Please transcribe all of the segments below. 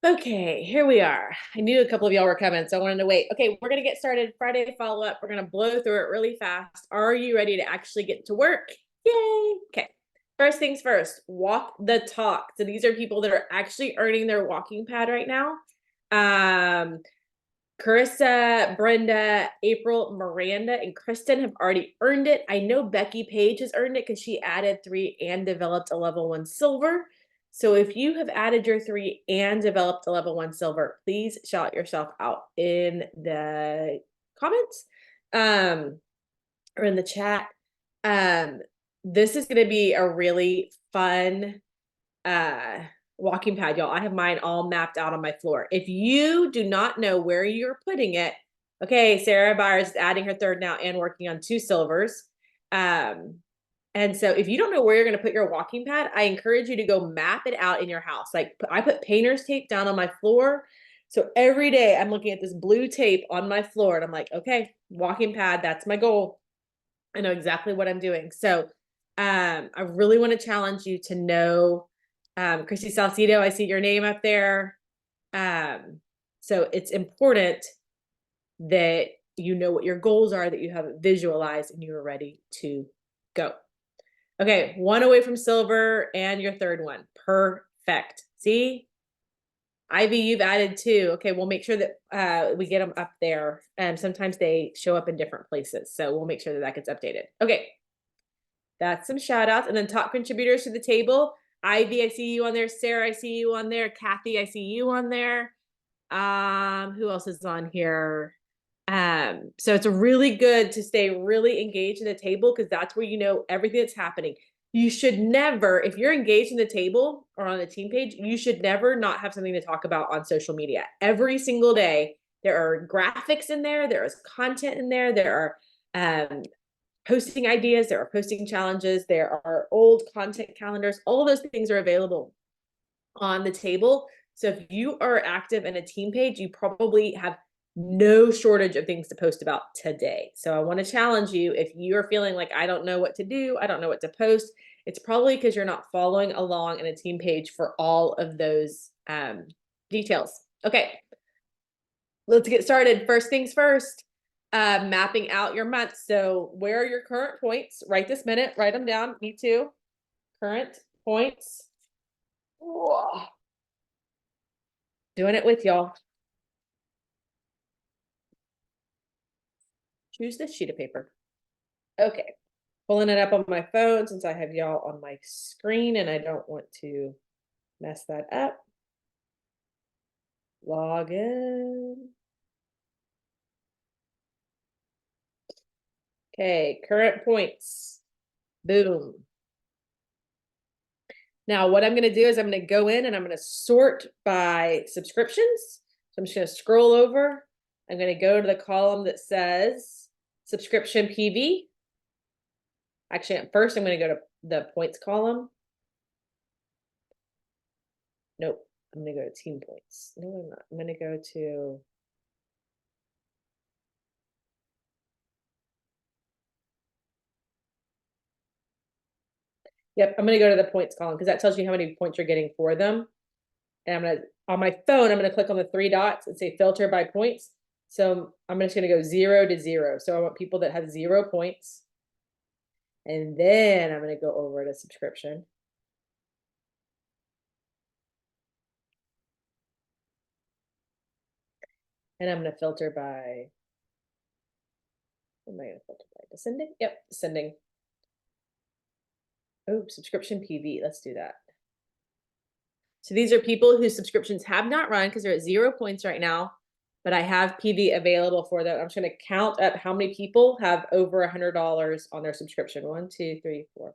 Okay, here we are. I knew a couple of y'all were coming, so I wanted to wait. Okay, we're gonna get started. Friday follow-up. We're gonna blow through it really fast. Are you ready to actually get to work? Yay! Okay. First things first, walk the talk. So these are people that are actually earning their walking pad right now. Um, Carissa, Brenda, April, Miranda, and Kristen have already earned it. I know Becky Page has earned it because she added 3 and developed a level 1 silver. So if you have added your 3 and developed a level 1 silver, please shout yourself out in the comments or in the chat. Um, this is going to be a really fun uh walking pad, y'all. I have mine all mapped out on my floor. If you do not know where you're putting it, okay, Sarah Byers is adding her third now and working on 2 silvers. And so if you don't know where you're going to put your walking pad, I encourage you to go map it out in your house. Like I put painter's tape down on my floor. So every day I'm looking at this blue tape on my floor and I'm like, okay, walking pad, that's my goal. I know exactly what I'm doing. So I really want to challenge you to know Christy Salcido, I see your name up there. So it's important that you know what your goals are, that you have it visualized and you are ready to go. Okay, 1 away from silver and your third one. Perfect. See? Ivy, you've added 2. Okay, we'll make sure that we get them up there. And sometimes they show up in different places. So we'll make sure that gets updated. Okay. That's some shout outs. And then top contributors to the table. Ivy, I see you on there. Sarah, I see you on there. Kathy, I see you on there. Who else is on here? So it's really good to stay really engaged in the table because that's where you know everything that's happening. You should never, if you're engaged in the table or on the team page, you should never not have something to talk about on social media. Every single day, there are graphics in there is content in there are posting ideas, there are posting challenges, there are old content calendars, all those things are available on the table. So if you are active in a team page, you probably have no shortage of things to post about today. So I want to challenge you, if you're feeling like I don't know what to do, I don't know what to post, it's probably because you're not following along in a team page for all of those details. Okay, let's get started. First things first, mapping out your month. So where are your current points right this minute? Write them down. Me too. Current points. Whoa. Doing it with y'all. Choose this sheet of paper. Okay. Pulling it up on my phone since I have y'all on my screen and I don't want to mess that up. Log in. Okay, current points. Boom. Now, what I'm going to do is I'm going to go in and I'm going to sort by subscriptions. So I'm just going to scroll over. I'm going to go to the column that says subscription PV. Actually, at first, I'm going to go to the points column. Nope. I'm going to go to team points. No, I'm not. I'm going to go to Yep, I'm going to go to the points column because that tells you how many points you're getting for them. And I'm going to, on my phone, I'm going to click on the 3 dots and say filter by points. So I'm just going to go 0 to 0. So I want people that have 0 points. And then I'm going to go over to subscription. And I'm going to filter by, what am I going to filter by? Descending? Yep, descending. Oh, subscription PV. Let's do that. So these are people whose subscriptions have not run because they're at 0 points right now, but I have PV available for them. I'm just going to count up how many people have over $100 on their subscription. 1, 2, 3, 4.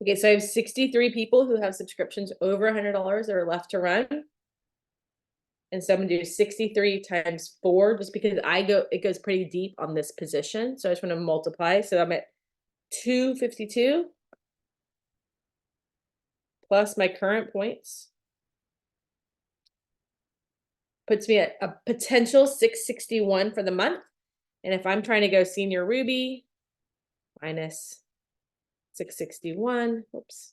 Okay, so I have 63 people who have subscriptions over $100 that are left to run. And so I'm gonna do 63 times 4, just because it goes pretty deep on this position. So I just want to multiply. So I'm at 252 plus my current points. Puts me at a potential 661 for the month. And if I'm trying to go senior Ruby, minus 661, oops.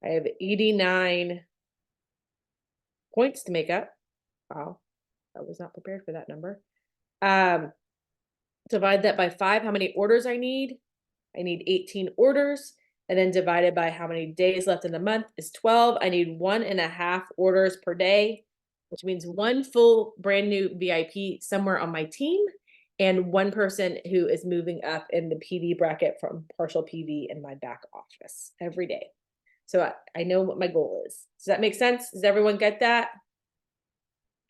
I have 89 points to make up. Wow, I was not prepared for that number. Divide that by 5, how many orders I need? I need 18 orders. And then divided by how many days left in the month is 12. I need 1.5 orders per day, which means one full brand new VIP somewhere on my team and one person who is moving up in the PD bracket from partial PD in my back office every day. So I know what my goal is. Does that make sense? Does everyone get that?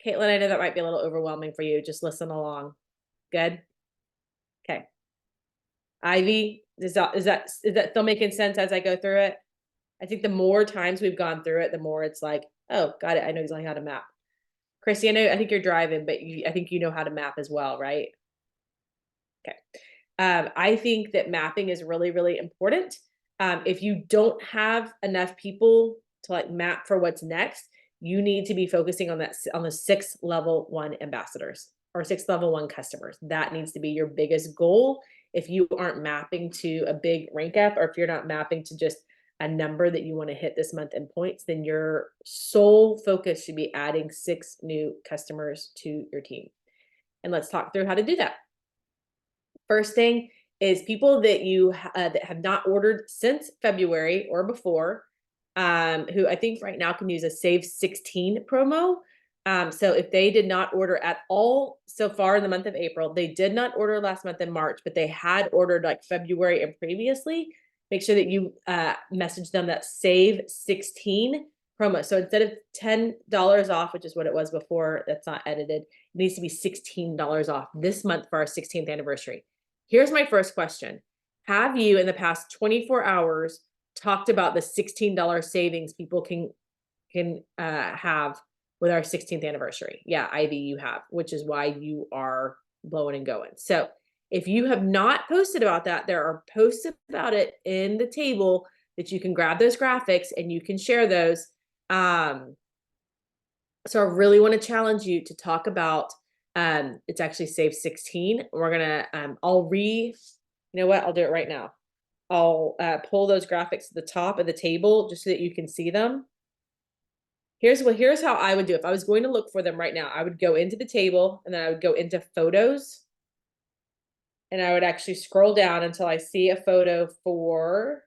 Caitlin, I know that might be a little overwhelming for you. Just listen along. Good? Okay. Ivy, is that still making sense as I go through it? I think the more times we've gone through it, the more it's like, oh, got it. I know exactly how to map. Chrissy, I think you're driving, but I think you know how to map as well, right? Okay. I think that mapping is really, really important. If you don't have enough people to like map for what's next, you need to be focusing on that on the 6 level 1 ambassadors or 6 level 1 customers. That needs to be your biggest goal. If you aren't mapping to a big rank up, or if you're not mapping to just a number that you want to hit this month in points, then your sole focus should be adding 6 new customers to your team. And let's talk through how to do that. First thing is people that you that have not ordered since February or before, who I think right now can use a Save 16 promo. So if they did not order at all so far in the month of April, they did not order last month in March, but they had ordered like February and previously, make sure that you message them that Save 16 promo. So instead of $10 off, which is what it was before, that's not edited, it needs to be $16 off this month for our 16th anniversary. Here's my first question. Have you in the past 24 hours talked about the $16 savings people can have with our 16th anniversary? Yeah, Ivy, you have, which is why you are blowing and going. So if you have not posted about that, there are posts about it in the table that you can grab those graphics and you can share those. So I really want to challenge you to talk about, it's actually Save 16. We're going to, you know what? I'll do it right now. I'll pull those graphics to the top of the table just so that you can see them. Here's how I would do it. If I was going to look for them right now, I would go into the table and then I would go into photos. And I would actually scroll down until I see a photo for,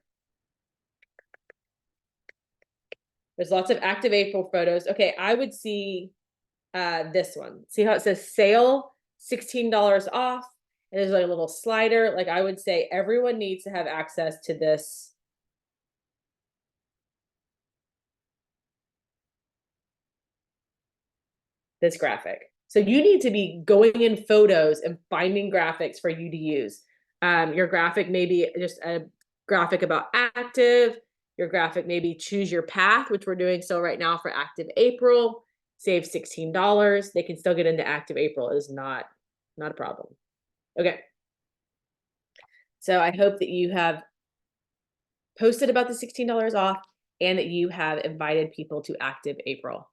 there's lots of active April photos. Okay, I would see this one. See how it says sale, $16 off. And there's like a little slider. Like I would say everyone needs to have access to this. This graphic. So you need to be going in photos and finding graphics for you to use. Your graphic may be just a graphic about active. Your graphic maybe choose your path, which we're doing so right now for active April. Save $16. They can still get into active April. It is not a problem. Okay. So I hope that you have posted about the $16 off and that you have invited people to active April.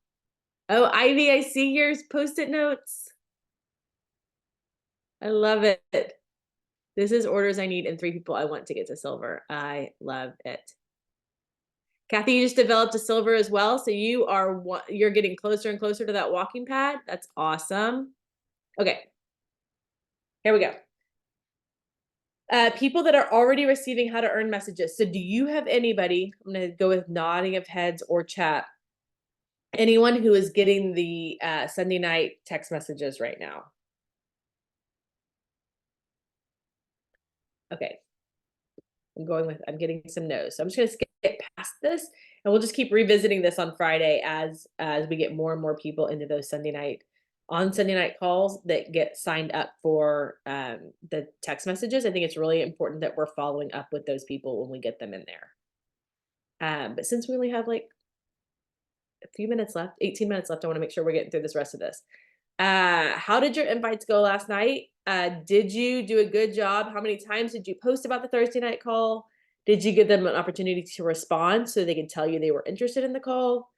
Oh, Ivy, I see yours Post-it notes. I love it. This is orders I need and 3 people I want to get to silver. I love it. Kathy, you just developed a silver as well. So you're getting closer and closer to that walking pad. That's awesome. Okay. Here we go. People that are already receiving how to earn messages. So do you have anybody, I'm going to go with nodding of heads or chat, anyone who is getting the Sunday night text messages right now? Okay. I'm getting some no's. So I'm just going to skip past this and we'll just keep revisiting this on Friday as we get more and more people into those Sunday night calls that get signed up for the text messages. I think it's really important that we're following up with those people when we get them in there. But since we only have like a few minutes left, 18 minutes left. I want to make sure we're getting through this rest of this. How did your invites go last night? Did you do a good job? How many times did you post about the Thursday night call? Did you give them an opportunity to respond so they could tell you they were interested in the call?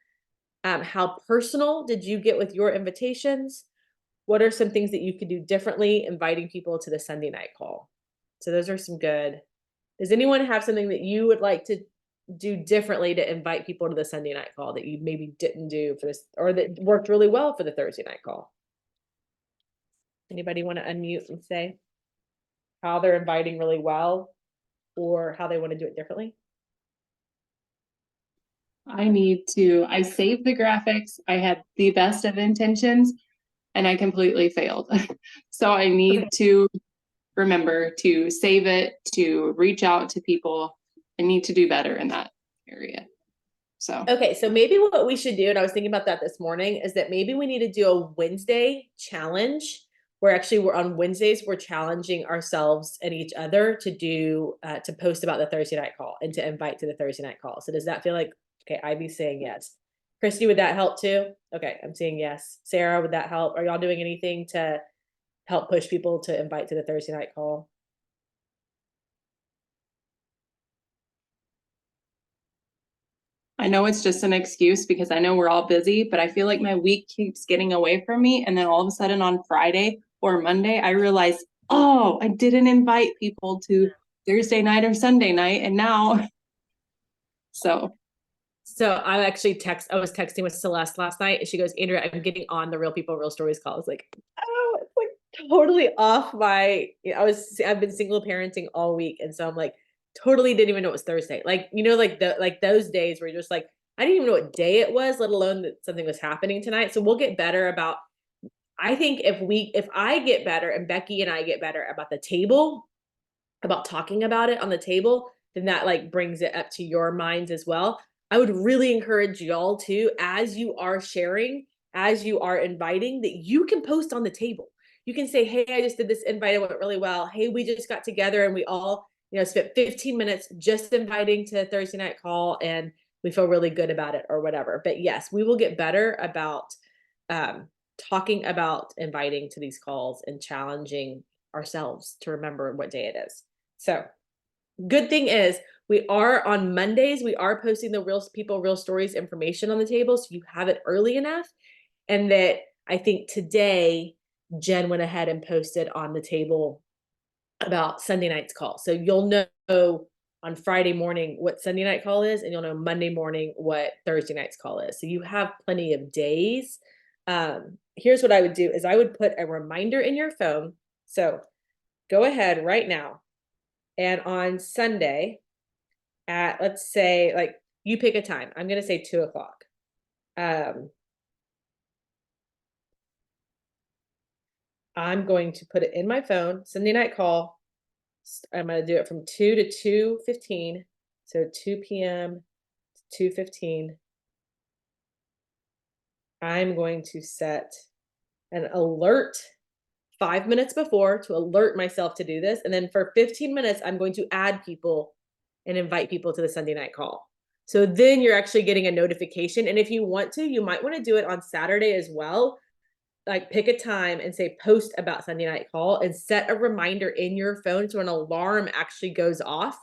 How personal did you get with your invitations? What are some things that you could do differently inviting people to the Sunday night call? So those are some good. Does anyone have something that you would like to do differently to invite people to the Sunday night call that you maybe didn't do for this, or that worked really well for the Thursday night call? Anybody want to unmute and say how they're inviting really well or how they want to do it differently? I saved the graphics. I had the best of intentions and I completely failed. So I need to remember to save it, to reach out to people. I need to do better in that area. So okay, so maybe what we should do, and I was thinking about that this morning, is that maybe we need to do a Wednesday challenge where actually we're on Wednesdays, we're challenging ourselves and each other to do to post about the Thursday night call and to invite to the Thursday night call. So does that feel like okay? Ivy's saying yes. Christy, would that help too? Okay, I'm saying yes. Sarah, would that help? Are y'all doing anything to help push people to invite to the Thursday night call? I know it's just an excuse because I know we're all busy, but I feel like my week keeps getting away from me. And then all of a sudden on Friday or Monday, I realize, oh, I didn't invite people to Thursday night or Sunday night. And now, so I was texting with Celeste last night and she goes, Andrea, I'm getting on the Real People, Real Stories call. I was like, oh, it's like totally off my, I've been single parenting all week. And so I'm like, totally didn't even know it was Thursday. Like, like those days where you're just like, I didn't even know what day it was, let alone that something was happening tonight. So we'll get better about, I think if I get better and Becky and I get better about the table, about talking about it on the table, then that like brings it up to your minds as well. I would really encourage y'all to, as you are sharing, as you are inviting, that you can post on the table. You can say, hey, I just did this invite, it went really well. Hey, we just got together and we all, spent 15 minutes just inviting to a Thursday night call and we feel really good about it or whatever. But yes, we will get better about talking about inviting to these calls and challenging ourselves to remember what day it is. So good thing is we are on Mondays, we are posting the Real People, Real Stories information on the table. So you have it early enough. And that I think today, Jen went ahead and posted on the table about Sunday night's call. So you'll know on Friday morning what Sunday night call is, and you'll know Monday morning what Thursday night's call is. So you have plenty of days. Here's what I would do is I would put a reminder in your phone. So go ahead right now. And on Sunday at, let's say, like you pick a time. I'm going to say 2:00. I'm going to put it in my phone, Sunday night call. I'm going to do it from 2 to 2:15. So 2 p.m. to 2:15. I'm going to set an alert 5 minutes before to alert myself to do this. And then for 15 minutes, I'm going to add people and invite people to the Sunday night call. So then you're actually getting a notification. And if you want to, you might want to do it on Saturday as well. Like pick a time and say post about Sunday night call and set a reminder in your phone so an alarm actually goes off.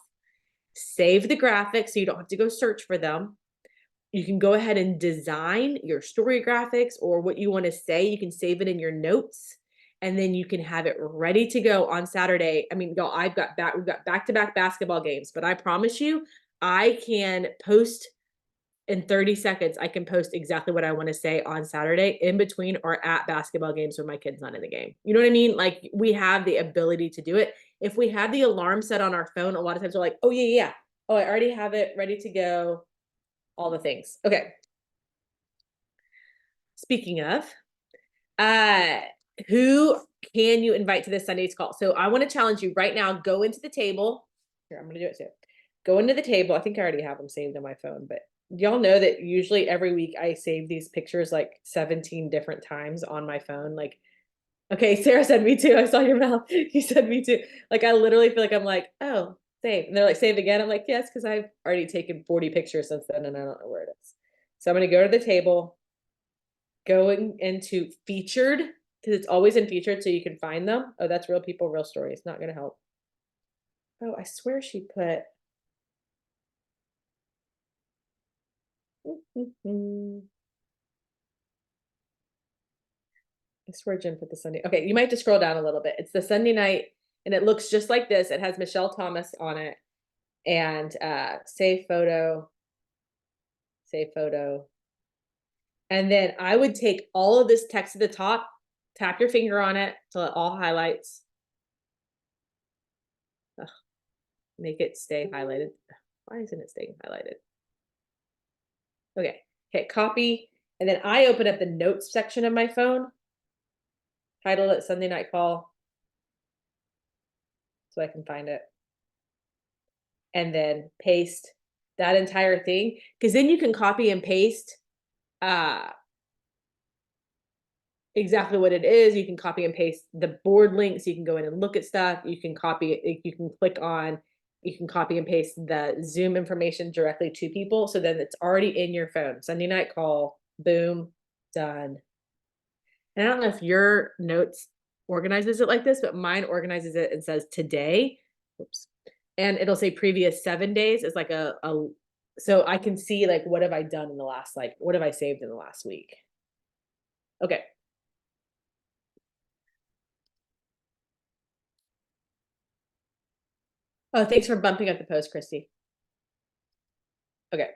Save the graphics so you don't have to go search for them. You can go ahead and design your story graphics or what you want to say. You can save it in your notes and then you can have it ready to go on Saturday. I mean, y'all, we've got back-to-back basketball games, but I promise you, I can post in 30 seconds. I can post exactly what I want to say on Saturday in between or at basketball games when my kid's not in the game. You know what I mean? Like we have the ability to do it. If we have the alarm set on our phone, a lot of times we're like, oh yeah. Oh, I already have it ready to go. All the things. Okay. Speaking of, who can you invite to this Sunday's call? So I want to challenge you right now. Go into the table. Here, I'm going to do it too. Go into the table. I think I already have them saved on my phone, but y'all know that usually every week I save these pictures like 17 different times on my phone. Like, okay, Sarah said me too. I saw your mouth. You said me too. Like, I literally feel like I'm like, oh, save. And they're like, save again. I'm like, yes, because I've already taken 40 pictures since then and I don't know where it is. So I'm going to go to the table, going into featured, because it's always in featured so you can find them. Oh, that's real people, real stories. Not going to help. Oh, I swear she put. I swear Jen put the Sunday. Okay, you might have to scroll down a little bit. It's the Sunday night, and it looks just like this. It has Michelle Thomas on it, and save photo, save photo. And then I would take all of this text at the top, tap your finger on it till it all highlights. Ugh, make it stay highlighted. Why isn't it staying highlighted? Okay, hit copy, and then I open up the notes section of my phone, title it Sunday Night Call, so I can find it. And then paste that entire thing, because then you can copy and paste exactly what it is. You can copy and paste the board links. You can go in and look at stuff. You can copy it. You can click on, you can copy and paste the Zoom information directly to people. So then it's already in your phone. Sunday night call, boom, done. And I don't know if your notes organizes it like this, but mine organizes it and says today. Oops. And it'll say previous 7 days is like a so I can see like what have I done in the last, like what have I saved in the last week. Okay. Oh, thanks for bumping up the post, Christy. Okay.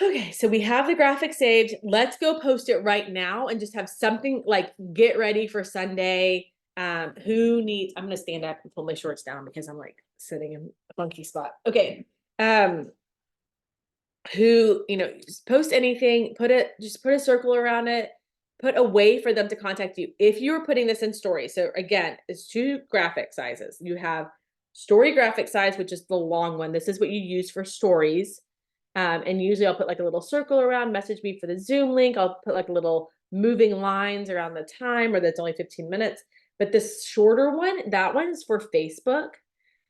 Okay, so we have the graphic saved. Let's go post it right now and just have something like get ready for Sunday. Who needs, I'm gonna stand up and pull my shorts down because I'm like sitting in a funky spot. Okay. Who, just post anything, just put a circle around it, put a way for them to contact you. If you're putting this in story, so again, it's 2 graphic sizes. You have story graphic size, which is the long one. This is what you use for stories. And usually I'll put like a little circle around, message me for the Zoom link. I'll put like little moving lines around the time, or that's only 15 minutes. But this shorter one, that one is for Facebook.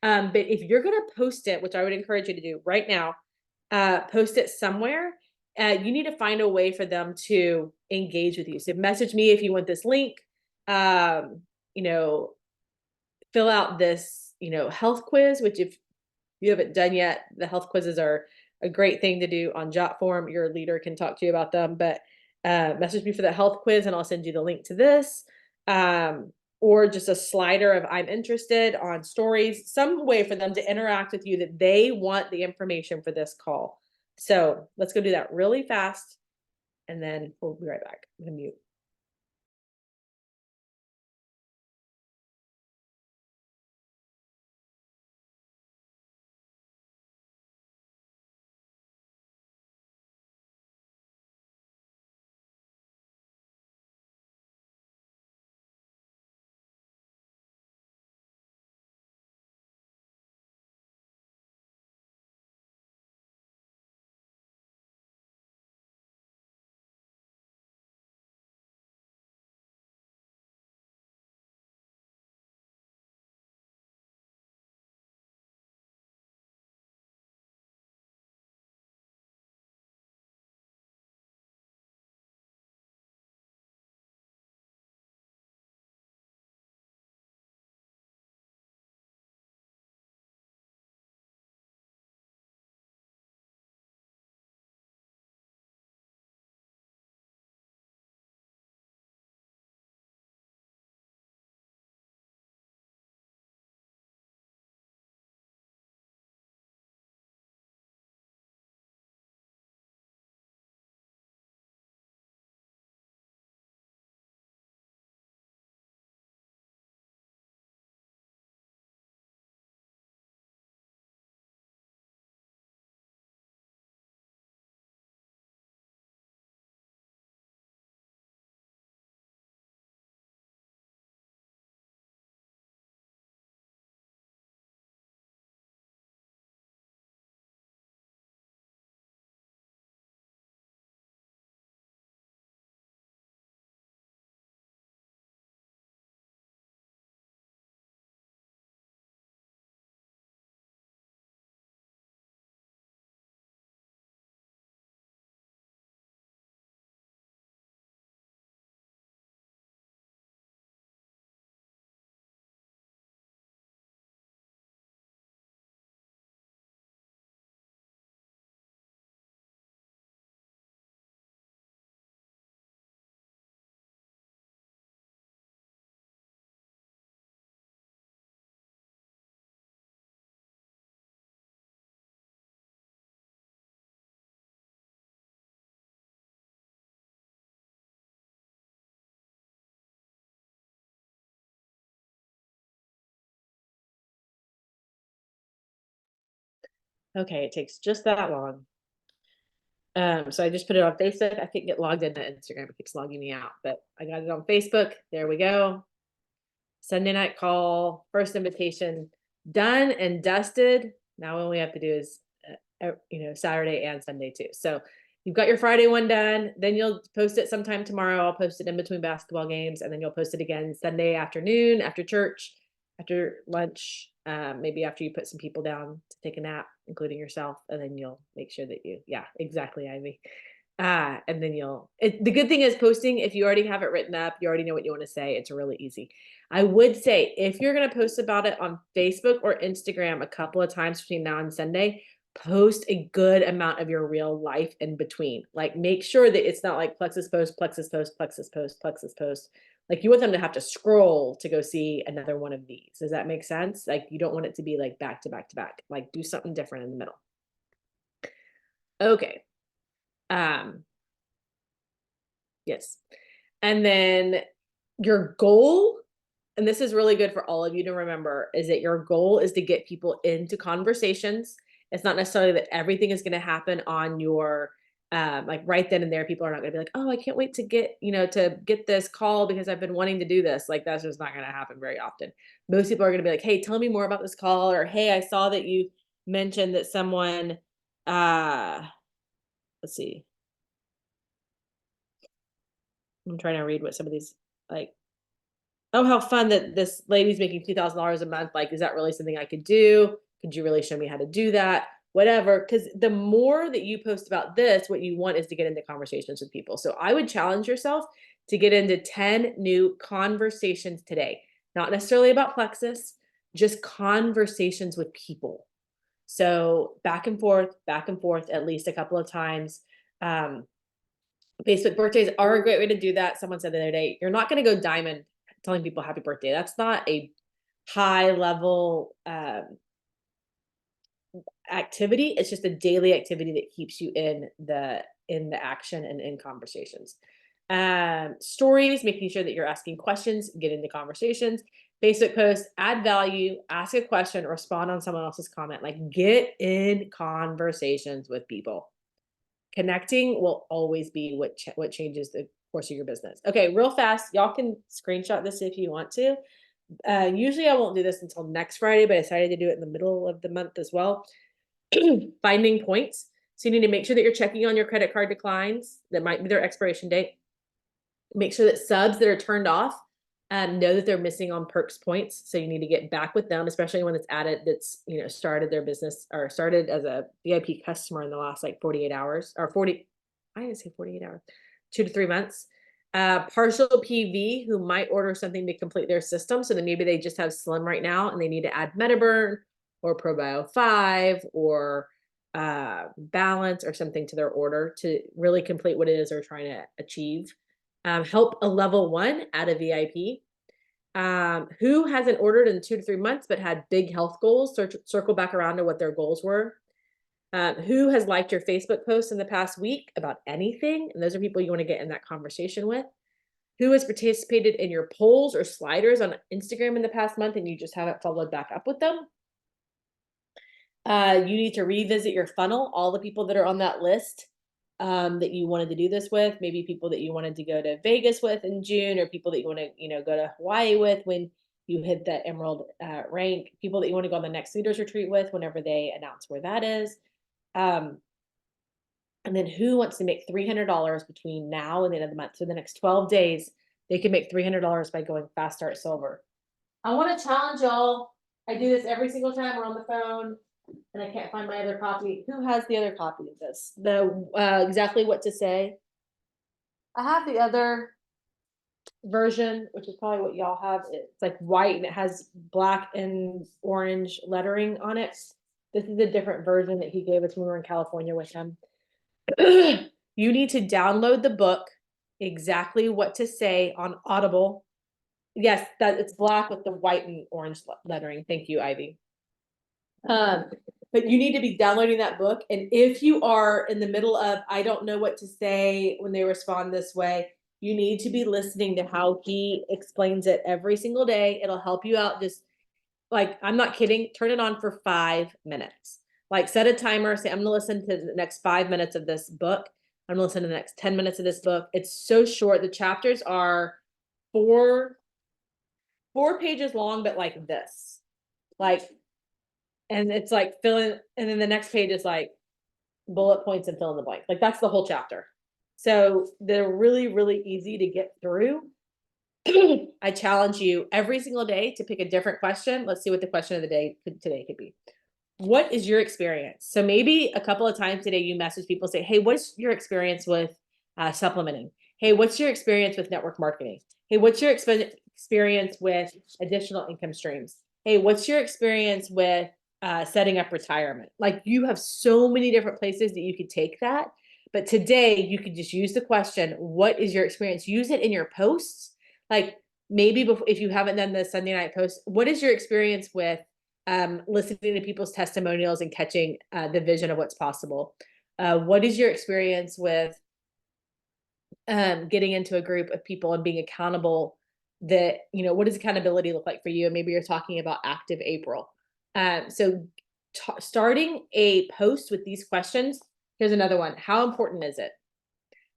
But if you're gonna post it, which I would encourage you to do right now, post it somewhere, you need to find a way for them to engage with you. So message me if you want this link, um, you know, fill out this, health quiz, which if you haven't done yet, the health quizzes are a great thing to do on Jotform. Your leader can talk to you about them, but message me for the health quiz and I'll send you the link to this. Or just a slider of I'm interested on stories, some way for them to interact with you that they want the information for this call. So let's go do that really fast and then we'll be right back. I'm gonna mute. Okay, it takes just that long. So I just put it on Facebook. I can't get logged into Instagram. It keeps logging me out, but I got it on Facebook. There we go. Sunday night call, first invitation done and dusted. Now all we have to do is, Saturday and Sunday too. So you've got your Friday one done. Then you'll post it sometime tomorrow. I'll post it in between basketball games, and then you'll post it again Sunday afternoon after church, after lunch, maybe after you put some people down to take a nap, including yourself, and then you'll make sure that yeah, exactly, Ivy. And then the good thing is posting, if you already have it written up, you already know what you want to say. It's really easy. I would say if you're going to post about it on Facebook or Instagram a couple of times between now and Sunday, post a good amount of your real life in between. Like make sure that it's not like Plexus post, Plexus post, Plexus post, Plexus post. Like you want them to have to scroll to go see another one of these. Does that make sense? Like you don't want it to be like back to back to back. Like do something different in the middle. Okay. Yes. And then your goal, and this is really good for all of you to remember, is that your goal is to get people into conversations. It's not necessarily that everything is going to happen on your like right then and there. People are not going to be like, oh, I can't wait to get this call because I've been wanting to do this. Like that's just not going to happen very often. Most people are going to be like, hey, tell me more about this call, or hey, I saw that you mentioned that someone let's see. I'm trying to read what some of these like, oh, how fun that this lady's making $2,000 a month. Like, is that really something I could do? Could you really show me how to do that? Whatever. Because the more that you post about this, what you want is to get into conversations with people. So I would challenge yourself to get into 10 new conversations today, not necessarily about Plexus, just conversations with people. So back and forth, at least a couple of times. Facebook birthdays are a great way to do that. Someone said the other day, you're not going to go diamond telling people happy birthday. That's not a high level activity. It's just a daily activity that keeps you in the action and in conversations. Stories, making sure that you're asking questions, get into conversations. Facebook posts, add value, ask a question, respond on someone else's comment. Like get in conversations with people. Connecting will always be what changes the course of your business. Okay, real fast. Y'all can screenshot this if you want to. Usually I won't do this until next Friday, but I decided to do it in the middle of the month as well. Finding points. So you need to make sure that you're checking on your credit card declines. That might be their expiration date. Make sure that subs that are turned off know that they're missing on perks points. So you need to get back with them, especially when it's added, that's, started their business or started as a VIP customer in the last like 48 hours or 40, I didn't say 48 hours, 2 to 3 months. Partial PV who might order something to complete their system. So then maybe they just have Slim right now and they need to add MetaBurn or ProBio 5 or Balance or something to their order to really complete what it is they're trying to achieve. Help a level 1 at a VIP. Who hasn't ordered in 2 to 3 months but had big health goals? Circle back around to what their goals were. Who has liked your Facebook posts in the past week about anything? And those are people you want to get in that conversation with. Who has participated in your polls or sliders on Instagram in the past month and you just haven't followed back up with them? You need to revisit your funnel, all the people that are on that list that you wanted to do this with, maybe people that you wanted to go to Vegas with in June, or people that you want to, go to Hawaii with when you hit that Emerald rank, people that you want to go on the next leaders retreat with whenever they announce where that is. And then who wants to make $300 between now and the end of the month? So the next 12 days, they can make $300 by going Fast Start Silver. I want to challenge y'all. I do this every single time we're on the phone and I can't find my other copy. Who has the other copy of this? The exactly what to say. I have the other version, which is probably what y'all have. It's like white and it has black and orange lettering on it. This is a different version that he gave us when we were in California with him. You need to download the book, Exactly What to Say, on Audible. Yes, that it's black with the white and orange lettering. Thank you, Ivy. But you need to be downloading that book. And if you are in the middle of, I don't know what to say when they respond this way, you need to be listening to how he explains it every single day. It'll help you out. Just like, I'm not kidding. Turn it on for 5 minutes. Like set a timer, say, I'm gonna listen to the next 5 minutes of this book. I'm gonna listen to the next 10 minutes of this book. It's so short. The chapters are four pages long, but like this. Like, and it's like filling, and then the next page is like bullet points and fill in the blank. Like that's the whole chapter. So they're really, really easy to get through. I challenge you every single day to pick a different question. Let's see what the question of the day today could be. What is your experience? So maybe a couple of times today you message people, say, hey, what's your experience with supplementing? Hey, what's your experience with network marketing? Hey, what's your experience with additional income streams? Hey, what's your experience with setting up retirement? Like you have so many different places that you could take that. But today you could just use the question, what is your experience? Use it in your posts. Like maybe before, if you haven't done the Sunday night post, what is your experience with listening to people's testimonials and catching the vision of what's possible? What is your experience with getting into a group of people and being accountable? That, you know, what does accountability look like for you? And maybe you're talking about Active April. So starting a post with these questions. Here's another one. How important is it?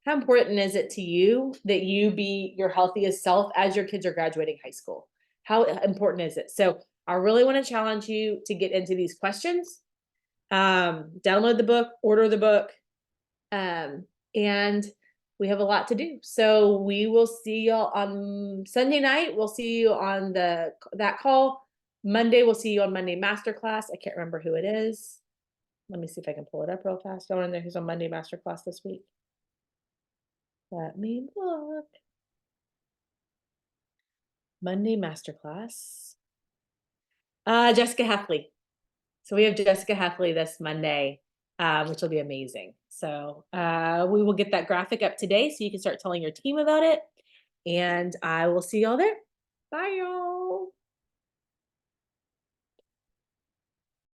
How important is it to you that you be your healthiest self as your kids are graduating high school? How important is it? So I really want to challenge you to get into these questions. Download the book, order the book, and we have a lot to do. So we will see y'all on Sunday night. We'll see you on that call. Monday, we'll see you on Monday Masterclass. I can't remember who it is. Let me see if I can pull it up real fast. I want to know who's on Monday Masterclass this week. Let me look. Monday Masterclass. Jessica Heffley. So we have Jessica Heffley this Monday, which will be amazing. So we will get that graphic up today so you can start telling your team about it. And I will see y'all there. Bye, y'all.